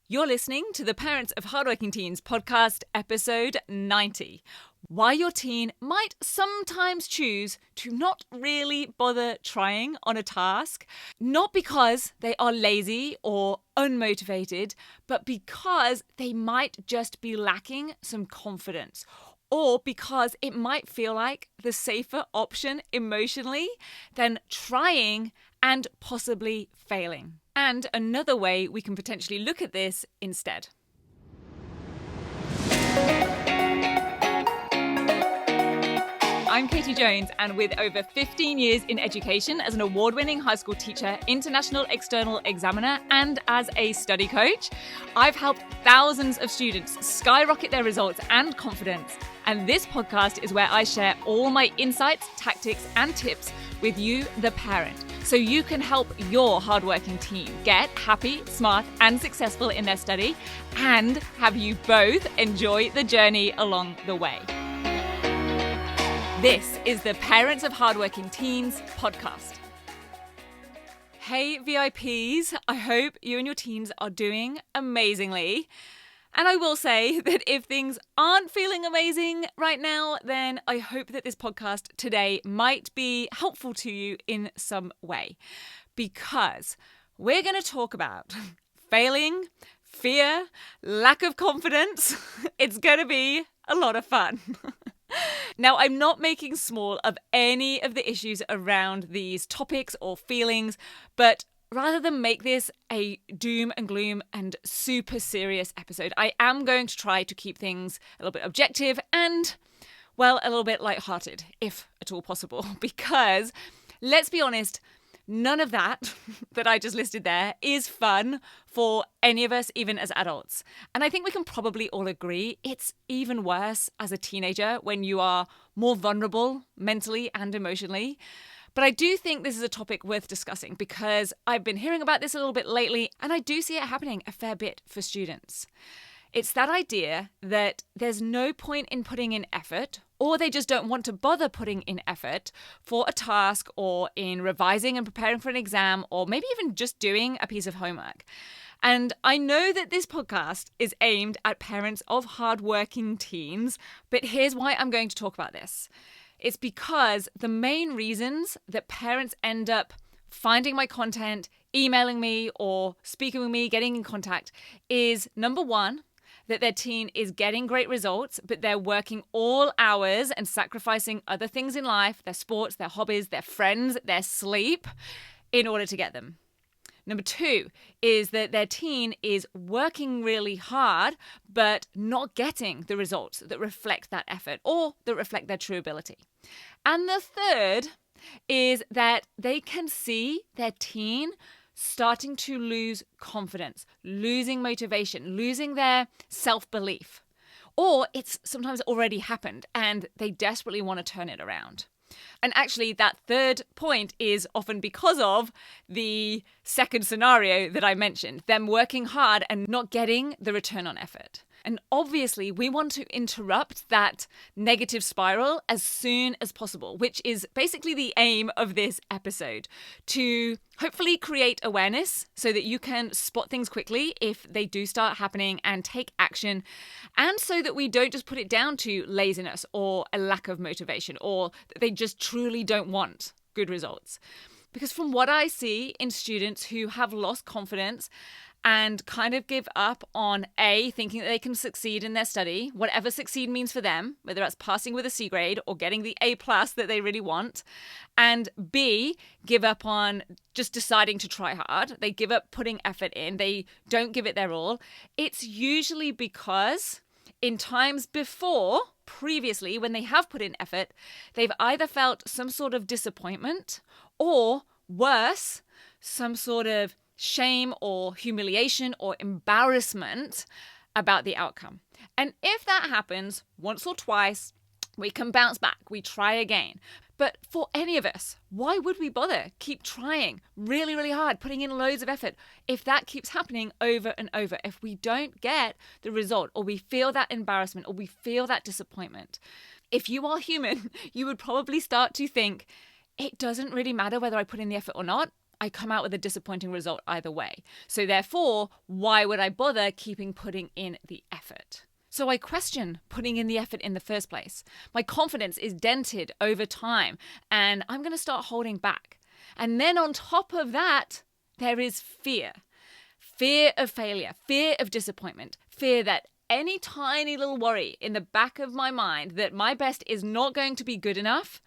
You're listening to the Parents of Hardworking Teens podcast, episode 90. Why your teen might sometimes choose to not really bother trying on a task, not because they are lazy or unmotivated, but because they might just be lacking some confidence, or because it might feel like the safer option emotionally than trying and possibly failing. And another way we can potentially look at this instead. I'm Katie Jones, and with over 15 years in education as an award-winning high school teacher, international external examiner, and as a study coach, I've helped thousands of students skyrocket their results and confidence. And this podcast is where I share all my insights, tactics, and tips with you, the parent, so you can help your hardworking teen get happy, smart, and successful in their study, and have you both enjoy the journey along the way. This is the Parents of Hardworking Teens podcast. Hey VIPs, I hope you and your teens are doing amazingly. And I will say that if things aren't feeling amazing right now, then I hope that this podcast today might be helpful to you in some way. Because we're going to talk about failing, fear, lack of confidence. It's going to be a lot of fun. Now, I'm not making small of any of the issues around these topics or feelings, but rather than make this a doom and gloom and super serious episode, I am going to try to keep things a little bit objective and, well, a little bit lighthearted, if at all possible. Because, let's be honest, none of that I just listed there is fun for any of us, even as adults. And I think we can probably all agree it's even worse as a teenager when you are more vulnerable mentally and emotionally. But I do think this is a topic worth discussing because I've been hearing about this a little bit lately, and I do see it happening a fair bit for students. It's that idea that there's no point in putting in effort, or they just don't want to bother putting in effort for a task or in revising and preparing for an exam, or maybe even just doing a piece of homework. And I know that this podcast is aimed at parents of hardworking teens, but here's why I'm going to talk about this. It's because the main reasons that parents end up finding my content, emailing me, or speaking with me, getting in contact, is number one, that their teen is getting great results, but they're working all hours and sacrificing other things in life, their sports, their hobbies, their friends, their sleep, in order to get them. Number two is that their teen is working really hard, but not getting the results that reflect that effort or that reflect their true ability. And the third is that they can see their teen starting to lose confidence, losing motivation, losing their self-belief. Or it's sometimes already happened and they desperately want to turn it around. And actually, that third point is often because of the second scenario that I mentioned, them working hard and not getting the return on effort. And obviously, we want to interrupt that negative spiral as soon as possible, which is basically the aim of this episode, to hopefully create awareness so that you can spot things quickly if they do start happening and take action, and so that we don't just put it down to laziness or a lack of motivation or that they just truly don't want good results. Because from what I see in students who have lost confidence and kind of give up on A, thinking that they can succeed in their study, whatever succeed means for them, whether that's passing with a C grade or getting the A+ that they really want, and B, give up on just deciding to try hard. They give up putting effort in. They don't give it their all. It's usually because in times before, previously, when they have put in effort, they've either felt some sort of disappointment or worse, some sort of shame or humiliation or embarrassment about the outcome. And if that happens once or twice, we can bounce back, we try again. But for any of us, why would we bother keep trying really, really hard, putting in loads of effort if that keeps happening over and over, if we don't get the result or we feel that embarrassment or we feel that disappointment? If you are human, you would probably start to think, it doesn't really matter whether I put in the effort or not. I come out with a disappointing result either way. So therefore, why would I bother putting in the effort? So I question putting in the effort in the first place. My confidence is dented over time, and I'm going to start holding back. And then on top of that, there is fear. Fear of failure, fear of disappointment, fear that any tiny little worry in the back of my mind that my best is not going to be good enough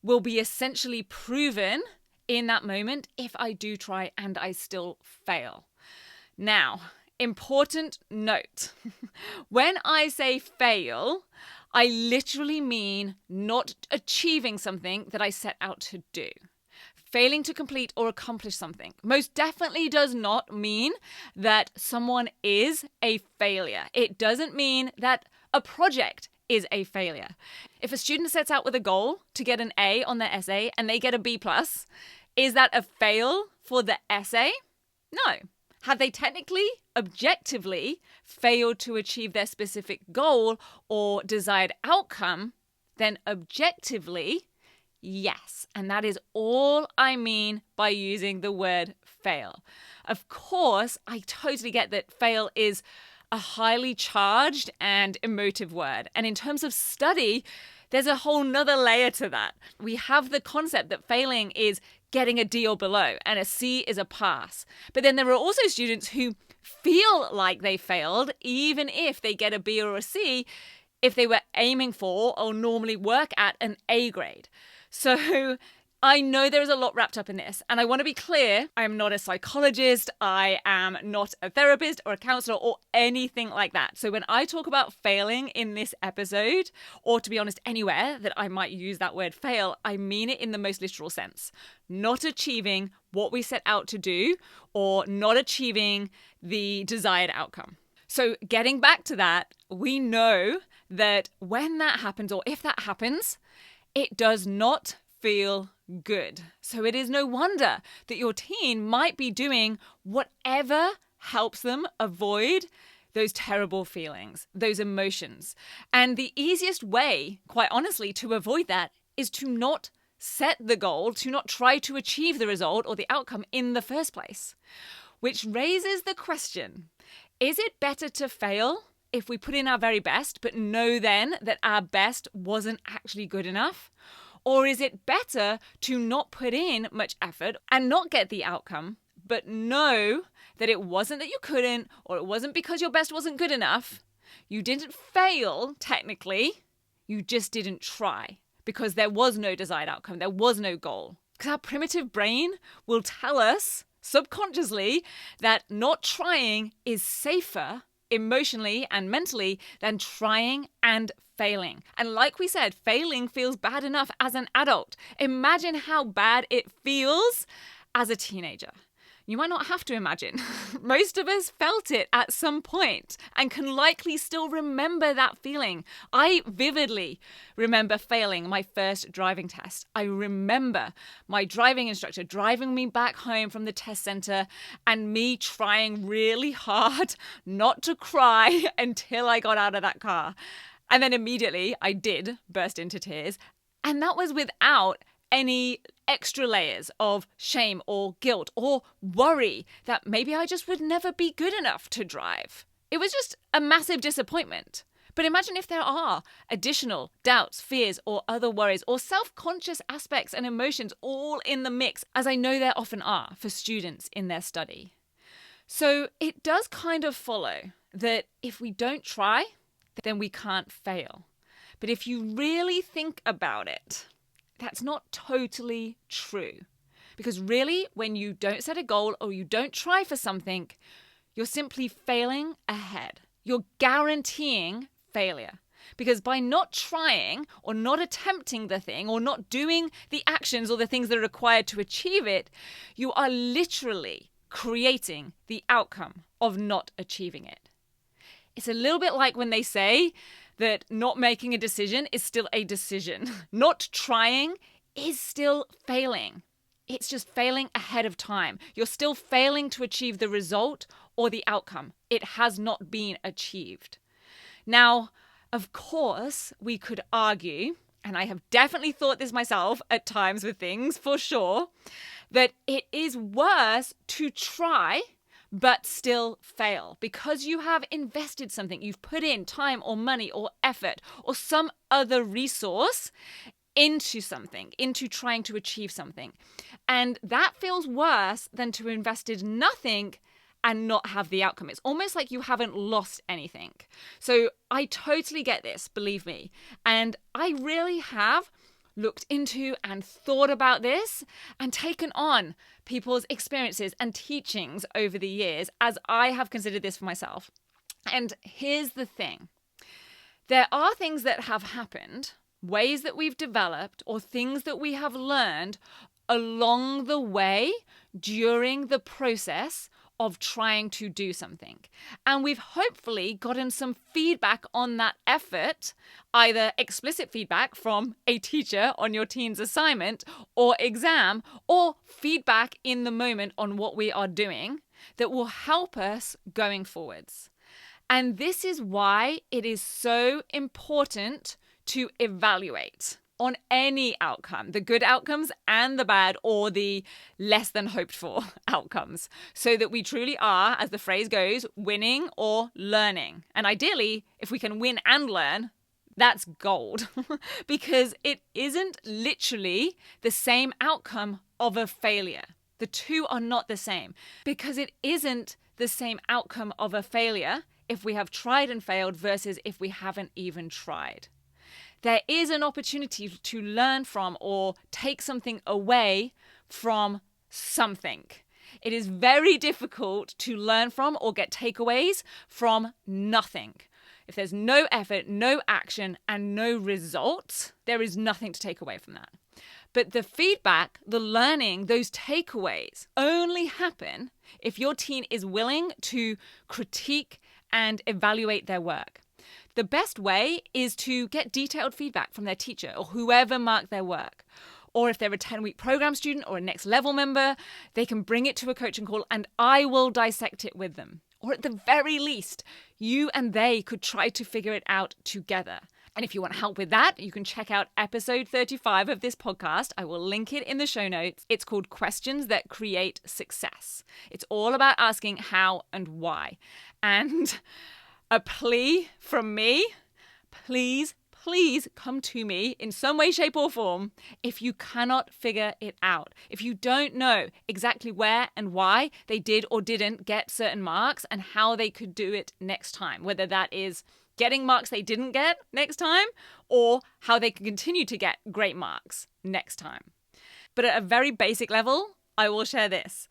will be essentially proven in that moment if I do try and I still fail. Now, important note. When I say fail, I literally mean not achieving something that I set out to do. Failing to complete or accomplish something most definitely does not mean that someone is a failure. It doesn't mean that a project is a failure. If a student sets out with a goal to get an A on their essay and they get a B+, is that a fail for the essay? No. Had they technically, objectively failed to achieve their specific goal or desired outcome, then objectively, yes. And that is all I mean by using the word fail. Of course, I totally get that fail is a highly charged and emotive word. And in terms of study, there's a whole nother layer to that. We have the concept that failing is getting a D or below and a C is a pass. But then there are also students who feel like they failed even if they get a B or a C if they were aiming for or normally work at an A grade. So I know there is a lot wrapped up in this, and I want to be clear, I am not a psychologist, I am not a therapist or a counselor or anything like that. So when I talk about failing in this episode, or to be honest, anywhere that I might use that word fail, I mean it in the most literal sense. Not achieving what we set out to do, or not achieving the desired outcome. So getting back to that, we know that when that happens, or if that happens, it does not feel good. So it is no wonder that your teen might be doing whatever helps them avoid those terrible feelings, those emotions. And the easiest way, quite honestly, to avoid that is to not set the goal, to not try to achieve the result or the outcome in the first place. Which raises the question, is it better to fail if we put in our very best, but know then that our best wasn't actually good enough? Or is it better to not put in much effort and not get the outcome, but know that it wasn't that you couldn't, or it wasn't because your best wasn't good enough? You didn't fail, technically. You just didn't try because there was no desired outcome. There was no goal. Because our primitive brain will tell us subconsciously that not trying is safer emotionally and mentally than trying and failing. And like we said, failing feels bad enough as an adult. Imagine how bad it feels as a teenager. You might not have to imagine. Most of us felt it at some point and can likely still remember that feeling. I vividly remember failing my first driving test. I remember my driving instructor driving me back home from the test center and me trying really hard not to cry until I got out of that car. And then immediately I did burst into tears. And that was without any extra layers of shame or guilt or worry that maybe I just would never be good enough to drive. It was just a massive disappointment. But imagine if there are additional doubts, fears, or other worries, or self-conscious aspects and emotions all in the mix, as I know there often are for students in their study. So it does kind of follow that if we don't try, then we can't fail. But if you really think about it, that's not totally true. Because really, when you don't set a goal or you don't try for something, you're simply failing ahead. You're guaranteeing failure. Because by not trying or not attempting the thing or not doing the actions or the things that are required to achieve it, you are literally creating the outcome of not achieving it. It's a little bit like when they say that not making a decision is still a decision. Not trying is still failing. It's just failing ahead of time. You're still failing to achieve the result or the outcome. It has not been achieved. Now, of course, we could argue, and I have definitely thought this myself at times with things, for sure, that it is worse to try but still fail because you have invested something, you've put in time or money or effort or some other resource into something, into trying to achieve something. And that feels worse than to invested nothing and not have the outcome. It's almost like you haven't lost anything. So I totally get this, believe me. And I really have looked into and thought about this and taken on people's experiences and teachings over the years as I have considered this for myself. And here's the thing. There are things that have happened, ways that we've developed, or things that we have learned along the way during the process of trying to do something. And we've hopefully gotten some feedback on that effort, either explicit feedback from a teacher on your teen's assignment or exam, or feedback in the moment on what we are doing that will help us going forwards. And this is why it is so important to evaluate on any outcome, the good outcomes and the bad or the less than hoped for outcomes, so that we truly are, as the phrase goes, winning or learning. And ideally, if we can win and learn, that's gold because it isn't literally the same outcome of a failure. The two are not the same because it isn't the same outcome of a failure if we have tried and failed versus if we haven't even tried. There is an opportunity to learn from or take something away from something. It is very difficult to learn from or get takeaways from nothing. If there's no effort, no action, and no results, there is nothing to take away from that. But the feedback, the learning, those takeaways only happen if your teen is willing to critique and evaluate their work. The best way is to get detailed feedback from their teacher or whoever marked their work. Or if they're a 10-week program student or a next level member, they can bring it to a coaching call and I will dissect it with them. Or at the very least, you and they could try to figure it out together. And if you want help with that, you can check out episode 35 of this podcast. I will link it in the show notes. It's called Questions That Create Success. It's all about asking how and why. And a plea from me, please come to me in some way, shape or form if you cannot figure it out. If you don't know exactly where and why they did or didn't get certain marks and how they could do it next time, whether that is getting marks they didn't get next time or how they can continue to get great marks next time. But at a very basic level, I will share this.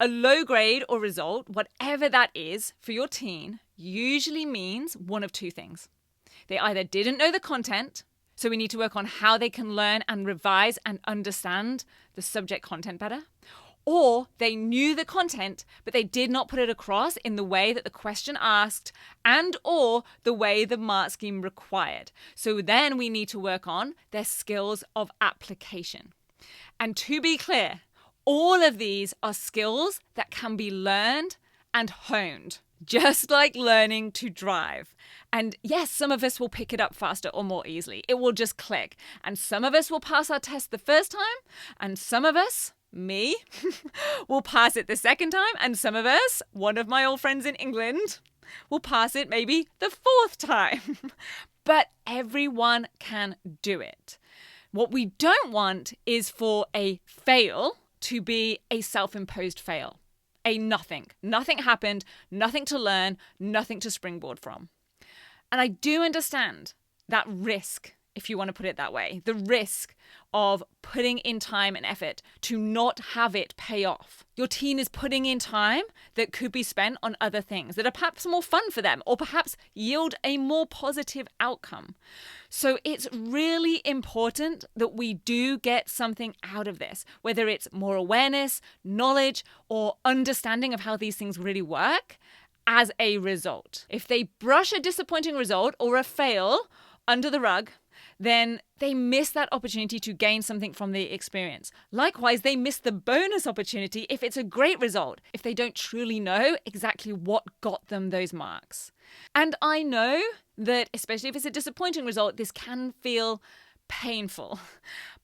A low grade or result, whatever that is for your teen, usually means one of two things. They either didn't know the content, so we need to work on how they can learn and revise and understand the subject content better, or they knew the content, but they did not put it across in the way that the question asked and or the way the mark scheme required. So then we need to work on their skills of application. And to be clear, all of these are skills that can be learned and honed, just like learning to drive. And yes, some of us will pick it up faster or more easily. It will just click. And some of us will pass our test the first time, and some of us, me, will pass it the second time, and some of us, one of my old friends in England, will pass it maybe the fourth time. But everyone can do it. What we don't want is for a fail to be a self-imposed fail. A nothing. Nothing happened, nothing to learn, nothing to springboard from. And I do understand that risk, if you want to put it that way, the risk of putting in time and effort to not have it pay off. Your teen is putting in time that could be spent on other things that are perhaps more fun for them or perhaps yield a more positive outcome. So it's really important that we do get something out of this, whether it's more awareness, knowledge, or understanding of how these things really work as a result. If they brush a disappointing result or a fail under the rug, then they miss that opportunity to gain something from the experience. Likewise, they miss the bonus opportunity if it's a great result, if they don't truly know exactly what got them those marks. And I know that, especially if it's a disappointing result, this can feel painful.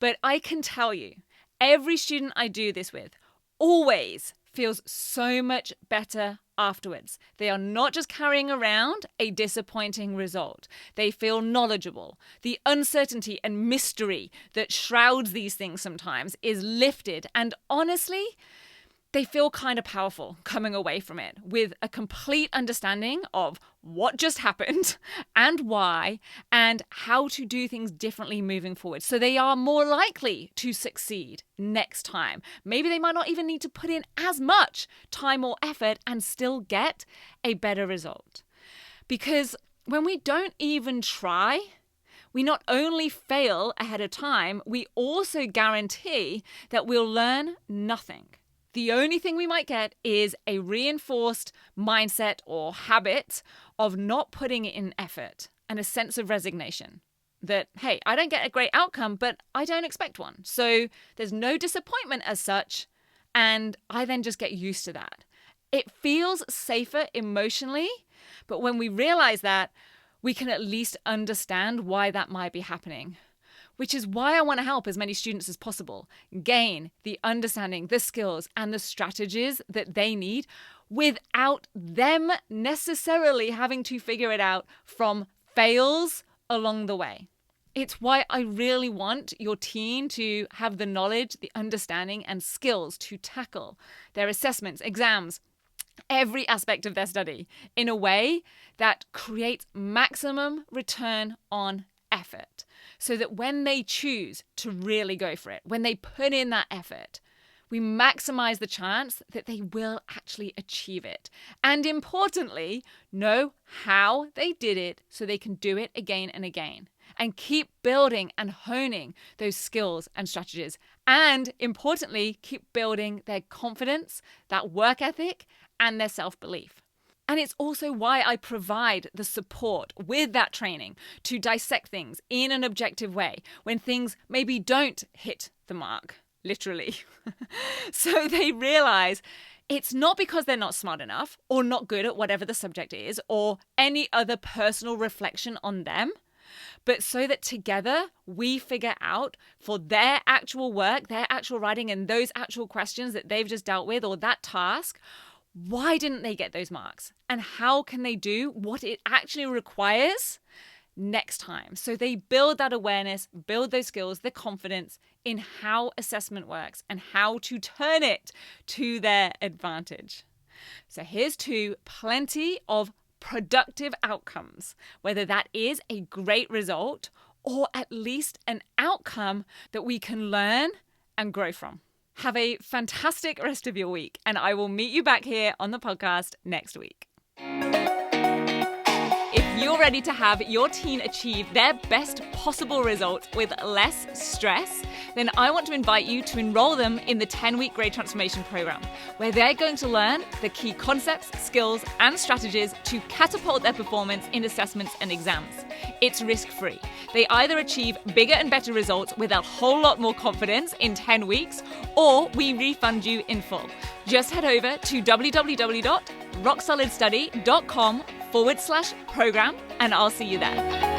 But I can tell you, Every student I do this with always feels so much better afterwards. They are not just carrying around a disappointing result. They feel knowledgeable. The uncertainty and mystery that shrouds these things sometimes is lifted. And honestly, they feel kind of powerful coming away from it with a complete understanding of what just happened and why and how to do things differently moving forward. So they are more likely to succeed next time. Maybe they might not even need to put in as much time or effort and still get a better result. Because when we don't even try, we not only fail ahead of time, we also guarantee that we'll learn nothing. The only thing we might get is a reinforced mindset or habit of not putting in effort and a sense of resignation that, hey, I don't get a great outcome, but I don't expect one. So there's no disappointment as such, and I then just get used to that. It feels safer emotionally, but when we realize that, we can at least understand why that might be happening. Which is why I want to help as many students as possible gain the understanding, the skills, and the strategies that they need without them necessarily having to figure it out from fails along the way. It's why I really want your teen to have the knowledge, the understanding, and skills to tackle their assessments, exams, every aspect of their study in a way that creates maximum return on effort. So that when they choose to really go for it, when they put in that effort, we maximize the chance that they will actually achieve it. And importantly, know how they did it so they can do it again and again. And keep building and honing those skills and strategies. And importantly, keep building their confidence, that work ethic, and their self-belief. And it's also why I provide the support with that training to dissect things in an objective way when things maybe don't hit the mark, literally. So they realize it's not because they're not smart enough or not good at whatever the subject is or any other personal reflection on them, but so that together we figure out for their actual work, their actual writing, and those actual questions that they've just dealt with or that task, why didn't they get those marks? And how can they do what it actually requires next time? So they build that awareness, build those skills, the confidence in how assessment works and how to turn it to their advantage. So here's to plenty of productive outcomes, whether that is a great result or at least an outcome that we can learn and grow from. Have a fantastic rest of your week, and I will meet you back here on the podcast next week. If you're ready to have your teen achieve their best possible result with less stress, then I want to invite you to enroll them in the 10-week Grade Transformation Program, where they're going to learn the key concepts, skills, and strategies to catapult their performance in assessments and exams. It's risk-free. They either achieve bigger and better results with a whole lot more confidence in 10 weeks, or we refund you in full. Just head over to www.rocksolidstudy.com/program, and I'll see you there.